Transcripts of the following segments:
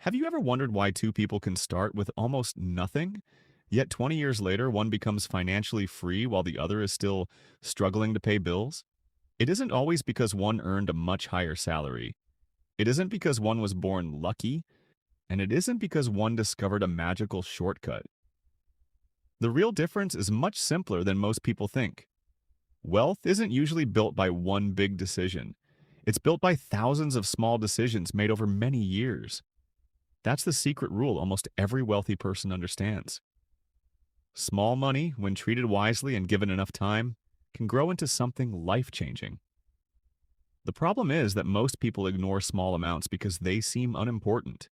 Have you ever wondered why two people can start with almost nothing, yet 20 years later, one becomes financially free while the other is still struggling to pay bills? It isn't always because one earned a much higher salary. It isn't because one was born lucky, and it isn't because one discovered a magical shortcut. The real difference is much simpler than most people think. Wealth isn't usually built by one big decision. It's built by thousands of small decisions made over many years. That's the secret rule almost every wealthy person understands. Small money, when treated wisely and given enough time, can grow into something life-changing. The problem is that most people ignore small amounts because they seem unimportant.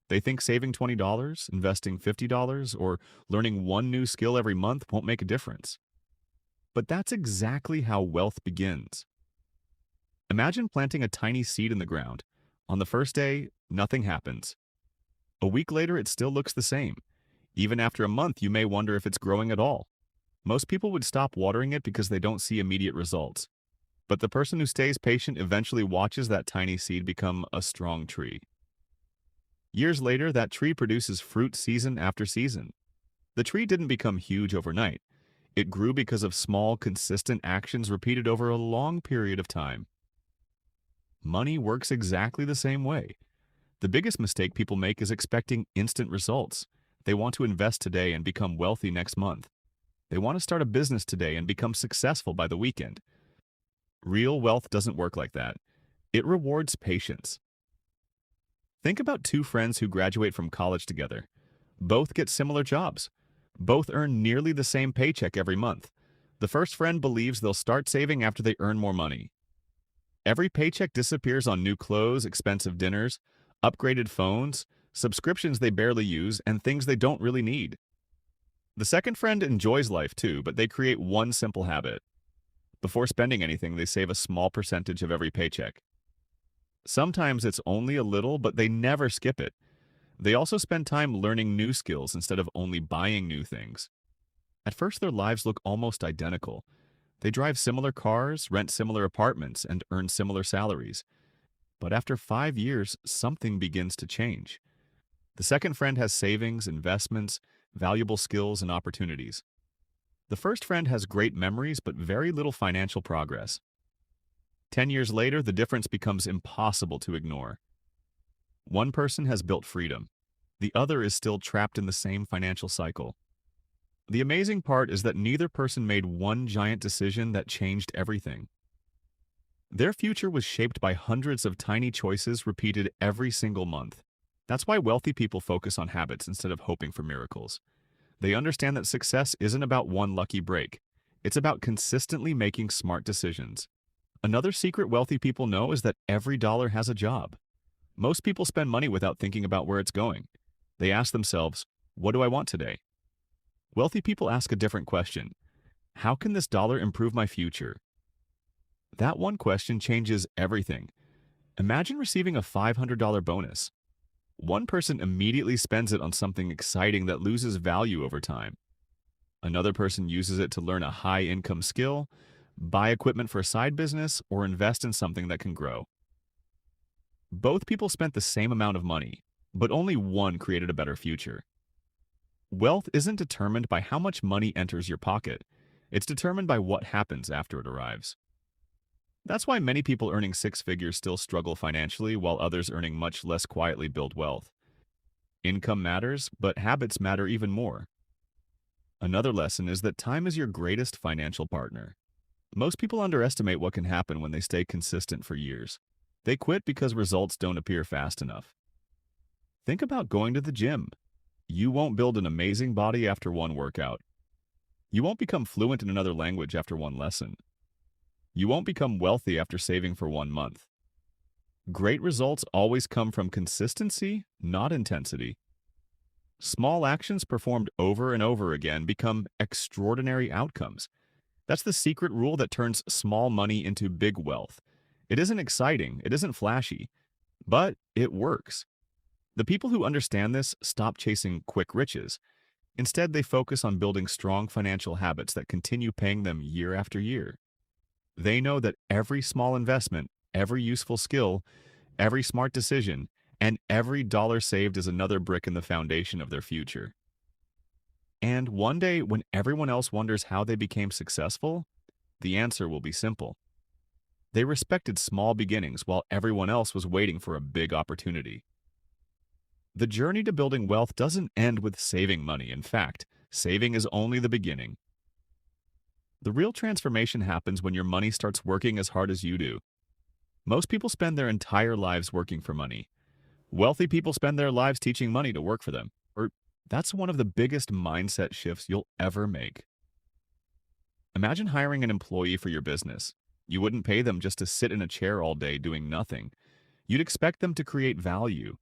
They think saving $20, investing $50, or learning one new skill every month won't make a difference. But that's exactly how wealth begins. Imagine planting a tiny seed in the ground. On the first day, nothing happens. A week later, it still looks the same. Even after a month, you may wonder if it's growing at all. Most people would stop watering it because they don't see immediate results. But the person who stays patient eventually watches that tiny seed become a strong tree. Years later, that tree produces fruit season after season. The tree didn't become huge overnight. It grew because of small, consistent actions repeated over a long period of time. Money works exactly the same way. The biggest mistake people make is expecting instant results. They want to invest today and become wealthy next month. They want to start a business today and become successful by the weekend. Real wealth doesn't work like that. It rewards patience. Think about two friends who graduate from college together. Both get similar jobs. Both earn nearly the same paycheck every month. The first friend believes they'll start saving after they earn more money. Every paycheck disappears on new clothes, expensive dinners, upgraded phones, subscriptions they barely use, and things they don't really need. The second friend enjoys life too, but they create one simple habit. Before spending anything, they save a small percentage of every paycheck. Sometimes it's only a little, but they never skip it. They also spend time learning new skills instead of only buying new things. At first, their lives look almost identical. They drive similar cars, rent similar apartments, and earn similar salaries. But after 5 years, something begins to change. The second friend has savings, investments, valuable skills, and opportunities. The first friend has great memories but very little financial progress. 10 years later, the difference becomes impossible to ignore. One person has built freedom. The other is still trapped in the same financial cycle. The amazing part is that neither person made one giant decision that changed everything. Their future was shaped by hundreds of tiny choices repeated every single month. That's why wealthy people focus on habits instead of hoping for miracles. They understand that success isn't about one lucky break. It's about consistently making smart decisions. Another secret wealthy people know is that every dollar has a job. Most people spend money without thinking about where it's going. They ask themselves, what do I want today? Wealthy people ask a different question. How can this dollar improve my future? That one question changes everything. Imagine receiving a $500 bonus. One person immediately spends it on something exciting that loses value over time. Another person uses it to learn a high-income skill, buy equipment for a side business, or invest in something that can grow. Both people spent the same amount of money, but only one created a better future. Wealth isn't determined by how much money enters your pocket. It's determined by what happens after it arrives. That's why many people earning six figures still struggle financially, while others earning much less quietly build wealth. Income matters, but habits matter even more. Another lesson is that time is your greatest financial partner. Most people underestimate what can happen when they stay consistent for years. They quit because results don't appear fast enough. Think about going to the gym. You won't build an amazing body after one workout. You won't become fluent in another language after one lesson. You won't become wealthy after saving for 1 month. Great results always come from consistency, not intensity. Small actions performed over and over again become extraordinary outcomes. That's the secret rule that turns small money into big wealth. It isn't exciting, it isn't flashy, but it works. The people who understand this stop chasing quick riches. Instead, they focus on building strong financial habits that continue paying them year after year. They know that every small investment, every useful skill, every smart decision, And every dollar saved is another brick in the foundation of their future. And one day, when everyone else wonders how they became successful, the answer will be simple. They respected small beginnings while everyone else was waiting for a big opportunity. The journey to building wealth doesn't end with saving money. In fact, saving is only the beginning. The real transformation happens when your money starts working as hard as you do. Most people spend their entire lives working for money. Wealthy people spend their lives teaching money to work for them. That's one of the biggest mindset shifts you'll ever make. Imagine hiring an employee for your business. You wouldn't pay them just to sit in a chair all day doing nothing. You'd expect them to create value.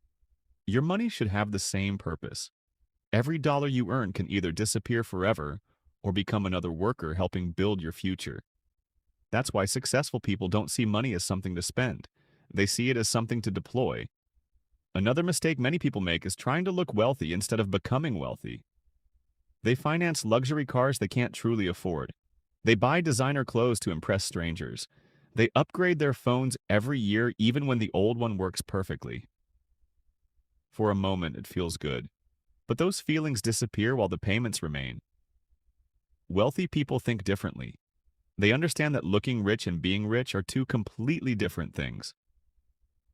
Your money should have the same purpose. Every dollar you earn can either disappear forever or become another worker helping build your future. That's why successful people don't see money as something to spend. They see it as something to deploy. Another mistake many people make is trying to look wealthy instead of becoming wealthy. They finance luxury cars they can't truly afford. They buy designer clothes to impress strangers. They upgrade their phones every year even when the old one works perfectly. For a moment, it feels good. But those feelings disappear while the payments remain. Wealthy people think differently. They understand that looking rich and being rich are two completely different things.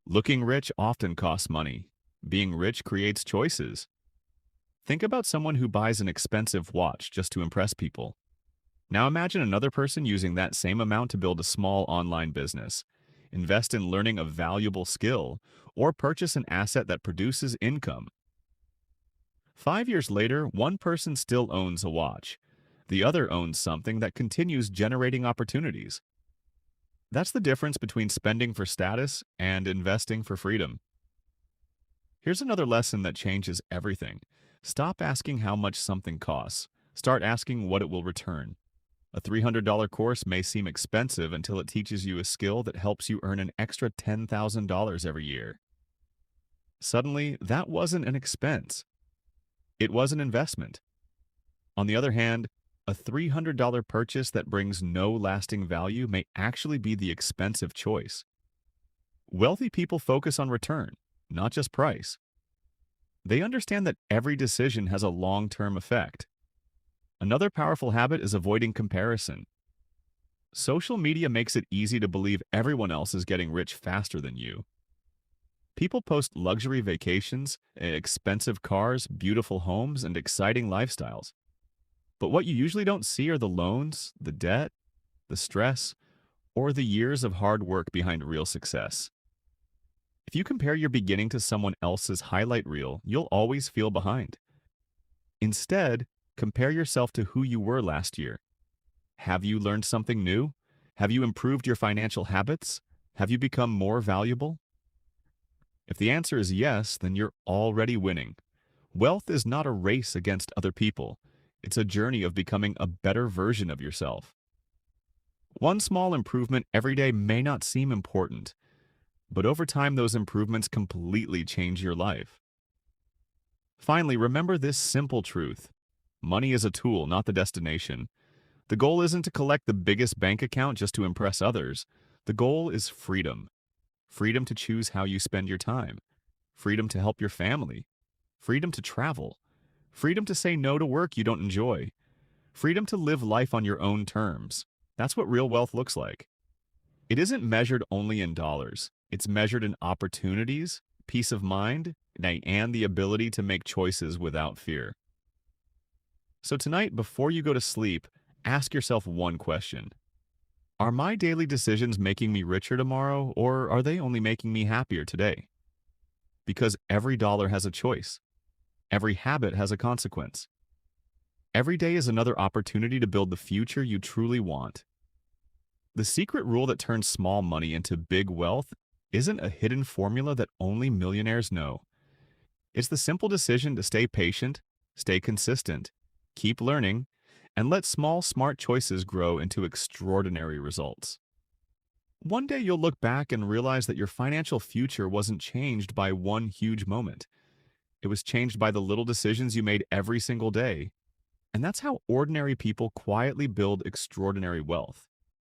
Looking rich often costs money. Being rich creates choices. Think about someone who buys an expensive watch just to impress people. Now imagine another person using that same amount to build a small online business, invest in learning a valuable skill, or purchase an asset that produces income. 5 years later, one person still owns a watch. The other owns something that continues generating opportunities. That's the difference between spending for status and investing for freedom. Here's another lesson that changes everything. Stop asking how much something costs. Start asking what it will return. A $300 course may seem expensive until it teaches you a skill that helps you earn an extra $10,000 every year. Suddenly, that wasn't an expense. It was an investment. On the other hand, a $300 purchase that brings no lasting value may actually be the expensive choice. Wealthy people focus on return, not just price. They understand that every decision has a long-term effect. Another powerful habit is avoiding comparison. Social media makes it easy to believe everyone else is getting rich faster than you. People post luxury vacations, expensive cars, beautiful homes, and exciting lifestyles. But what you usually don't see are the loans, the debt, the stress, or the years of hard work behind real success. If you compare your beginning to someone else's highlight reel, you'll always feel behind. Instead, compare yourself to who you were last year. Have you learned something new? Have you improved your financial habits? Have you become more valuable? If the answer is yes, then you're already winning. Wealth is not a race against other people. It's a journey of becoming a better version of yourself. One small improvement every day may not seem important, but over time those improvements completely change your life. Finally, remember this simple truth. Money is a tool, not the destination. The goal isn't to collect the biggest bank account just to impress others. The goal is freedom. Freedom to choose how you spend your time. Freedom to help your family. Freedom to travel. Freedom to say no to work you don't enjoy. Freedom to live life on your own terms. That's what real wealth looks like. It isn't measured only in dollars. It's measured in opportunities, peace of mind, and the ability to make choices without fear. So tonight, before you go to sleep, ask yourself one question. Are my daily decisions making me richer tomorrow, or are they only making me happier today? Because every dollar has a choice. Every habit has a consequence. Every day is another opportunity to build the future you truly want. The secret rule that turns small money into big wealth isn't a hidden formula that only millionaires know. It's the simple decision to stay patient, stay consistent, keep learning, and let small, smart choices grow into extraordinary results. One day you'll look back and realize that your financial future wasn't changed by one huge moment. It was changed by the little decisions you made every single day. And that's how ordinary people quietly build extraordinary wealth.